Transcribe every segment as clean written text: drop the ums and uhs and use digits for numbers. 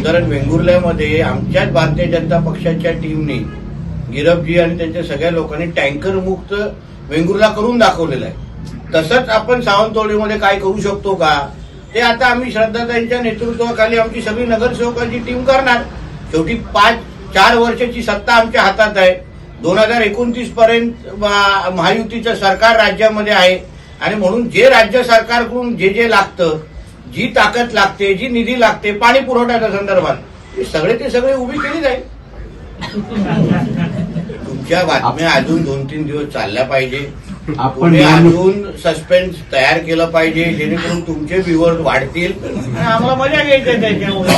कारण वेंगुर्ल्यामध्ये आमच्याच भारतीय जनता पक्षाच्या टीमने गिरफजी आणि त्यांच्या सगळ्या लोकांनी टँकर मुक्त वेंगुर्ला करून दाखवलेला आहे. तसंच आपण सावंतवाडीमध्ये काय करू शकतो का ते आता आम्ही श्रद्धाताईंच्या नेतृत्वाखाली आमची सगळी नगरसेवकांची टीम करणार. शेवटी 4 वर्षाची सत्ता आमच्या हातात आहे. 2029 पर्यंत महायुतीचं सरकार राज्यामध्ये आहे आणि म्हणून जे राज्य सरकारकडून जे लागतं, जी ताकद लागते, जी निधी लागते, पाणी पुरवठ्याच्या संदर्भात हे सगळे ते सगळे उभी केली जाईल. तुमच्या बातम्या अजून 2-3 दिवस चालल्या पाहिजे. आपण अजून सस्पेन्स तयार केलं पाहिजे जेणेकरून तुमचे व्ह्यूअर्स वाढतील आणि आम्हाला मजा घ्यायची त्याच्यामुळे.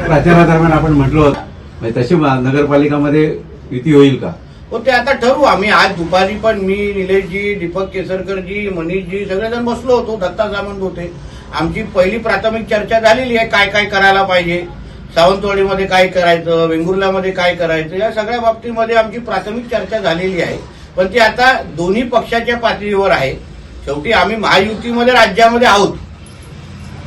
प्रचारादरम्यान आपण म्हटलं होतं तशी नगरपालिकामध्ये युती होईल का हो ते आता ठरवू. आम्ही आज दुपारी पण मी, निलेशजी, दीपक केसरकरजी, मनीषजी सगळेजण बसलो होतो. दत्ता सामंत होते. आमची पहिली प्राथमिक चर्चा झालेली आहे. काय काय करायला पाहिजे, सावंतवाडीमध्ये काय करायचं, वेंगुर्ल्यामध्ये काय करायचं, या सगळ्या बाबतीमध्ये आमची प्राथमिक चर्चा झालेली आहे. पण ती आता दोन्ही पक्षाच्या पातळीवर आहे. शेवटी आम्ही महायुतीमध्ये राज्यामध्ये आहोत.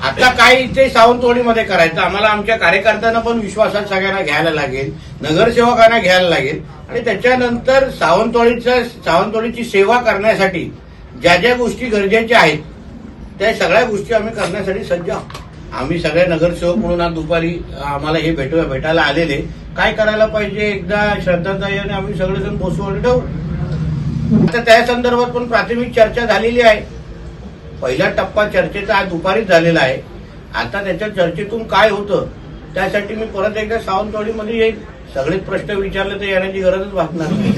आता काय इथे सावंतवाडीमध्ये करायचं आम्हाला आमच्या कार्यकर्त्यांना पण विश्वासात सगळ्यांना घ्यायला लागेल, नगरसेवकांना घ्यायला लागेल आणि त्याच्यानंतर सावंतवाडीची सेवा करण्यासाठी ज्या ज्या गोष्टी गरजेच्या आहेत त्या सगळ्या गोष्टी आम्ही करण्यासाठी सज्ज आहोत. आम्ही सगळे नगरसेवक म्हणून आज दुपारी आम्हाला हे भेटायला आलेले. काय करायला पाहिजे एकदा श्रद्धाताई आणि आम्ही सगळेजण बसवून ठेवू. आता त्या संदर्भात पण प्राथमिक चर्चा झालेली आहे. पहिला टप्पा चर्चेचा आज दुपारीच झालेला आहे. आता त्याच्या चर्चेतून काय होतं त्यासाठी मी परत एकदा सावंतवाडीमध्ये येईल. सगळेच प्रश्न विचारले तर येण्याची गरजच भासणार नाही.